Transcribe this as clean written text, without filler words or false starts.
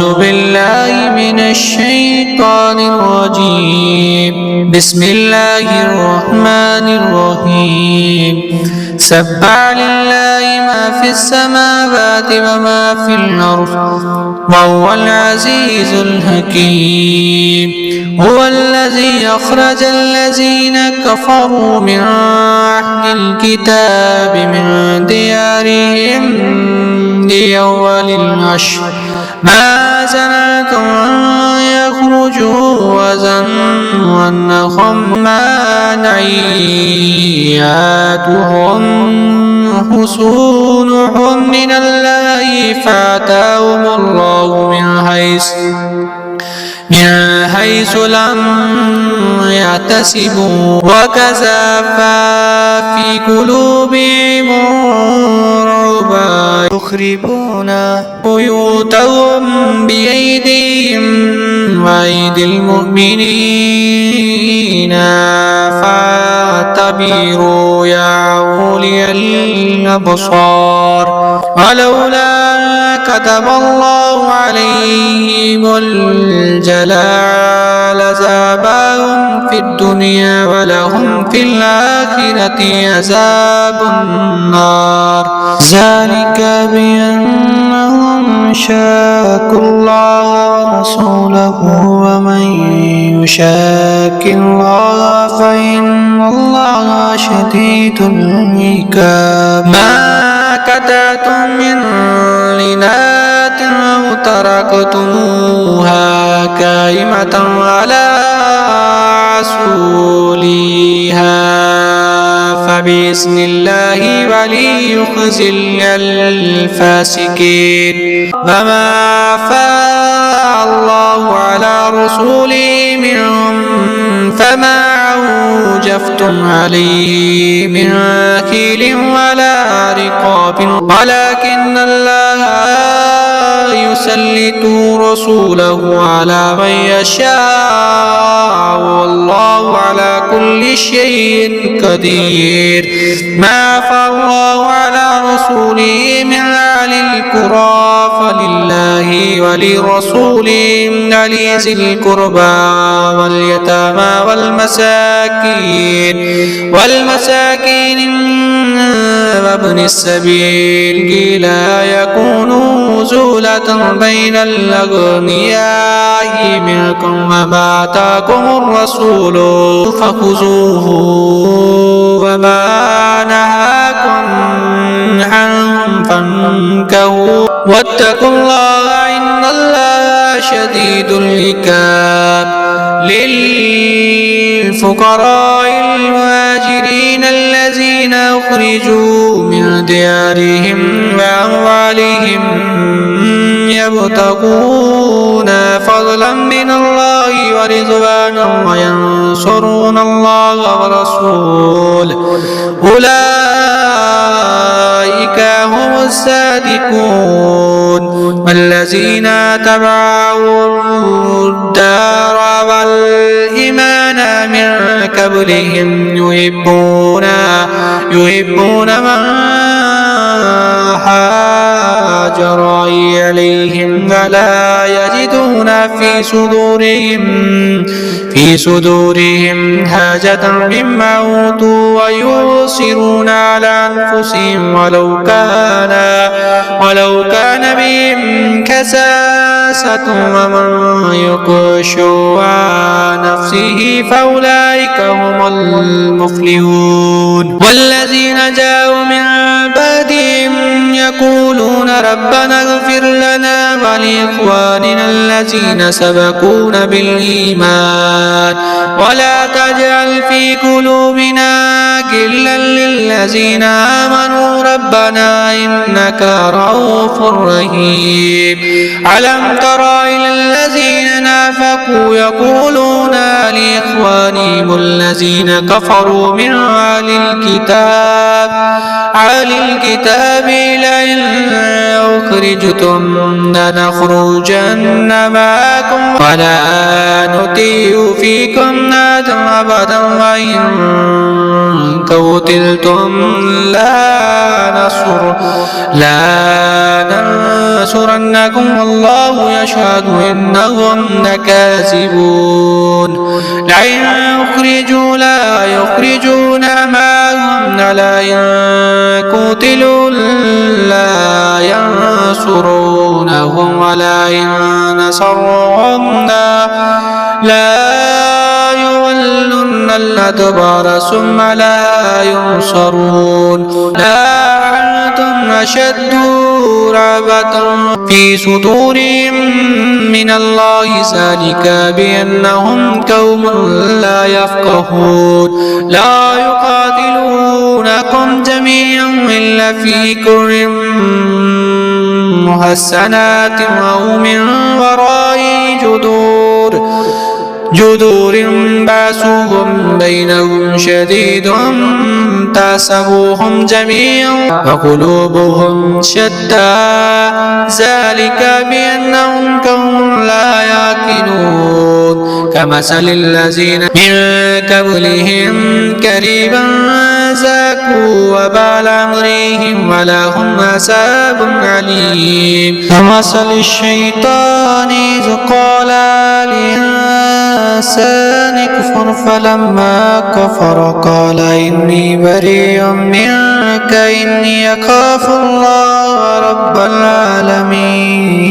أعوذ بالله من الشيطان الرجيم. بسم الله الرحمن الرحيم. سبح لله ما في السماوات وما في الأرض وهو العزيز الحكيم. هو الذي أخرج الذين كفروا من أهل الكتاب من ديارهم لأول العشر ما زنتم أن يخرجوا وظنوا أنهم مانعياتهم حصونهم من الله فأتاهم الله من حيث لم يحتسبوا وكذف في قلوبهم الرعب يخربون بيوتهم بأيديهم وأيدي المؤمنين فاعتبروا يا أولي الأبصار. ولولا كتب الله عليهم الجلاء لعذابهم في الدنيا ولهم في الآخرة عذاب النار. ذلك بأنهم شاقوا الله ورسوله ومن يشاق الله فإن الله شديد العقاب. ما قطعتم من لينة أو تركتموها قائمة على أصولها فبإذن الله وليخزي الفاسقين. وما أفاء الله على رسوله منهم فما أوجفتم عليه من كيل ولا رقاب ولكن الله يسلط رسوله على من يشاء والله على كل شيء قدير. ما أفاء الله على رسوله من أهل القرى فلله ولرسوله ولذي القربى واليتامى والمساكين وابن السبيل كي لا يكونوا زولة بين الأغنياء منكم. وما آتاكم الرسول فخذوه وما نهاكم عنه فانتهوا واتقوا الله إن الله شديد العقاب. للفقراء المهاجرين الذين أخرجوا من ديارهم وأموالهم يبتغون فضلا من الله ورضوانا وينصرون الله ورسوله أولئك هم الصادقون. والذين تبعوا الدار والإيمان من قبلهم يحبون من هاجر إليهم ولا يجدون في صدورهم حاجة مما أوتوا ويؤثرون على أنفسهم ولو كان بهم كساسة ومن يوق شح نفسه فأولئك هم المفلحون. والذين جاءوا من بعدهم يقولون ربنا اغفر لنا ولإخواننا الذين سبقونا بالإيمان ولا تجعل في قلوبنا غلا للذين آمنوا ربنا إنك رؤوف رحيم. ألم تر إلى الذين نافقوا يقولون لإخوانهم الذين كفروا من أهل الكتاب لئن أخرجتم لنخرجن معكم ولا نطيع فيكم أبدا وإن قتلتم لا ننصرنكم والله يشهد إنهم لكاذبون لئن أخرجوا لا يخرجون معهم لئن قتلوا لا ينصرونهم ولئن نصروهم لا يولون الأدبار ثم لا ينصرون لا أنتم أشد رهبة في صدورهم من الله ذلك بأنهم قوم لا يفقهون لا يقاتلونكم جميعا إلا في قرى محصنات أو من وراء جدور بأسهم بينهم شديد تحسبوهم جميعا وقلوبهم شتى ذلك بأنهم قوم لا يعقلون كمثل الذين من قبلهم قريبا ذاقوا وبال أمرهم ولهم عذاب أليم كمثل الشيطان إذ قال للإنسان اكفر فلما كفر قال إني بريء منك إني أخاف الله رب العالمين.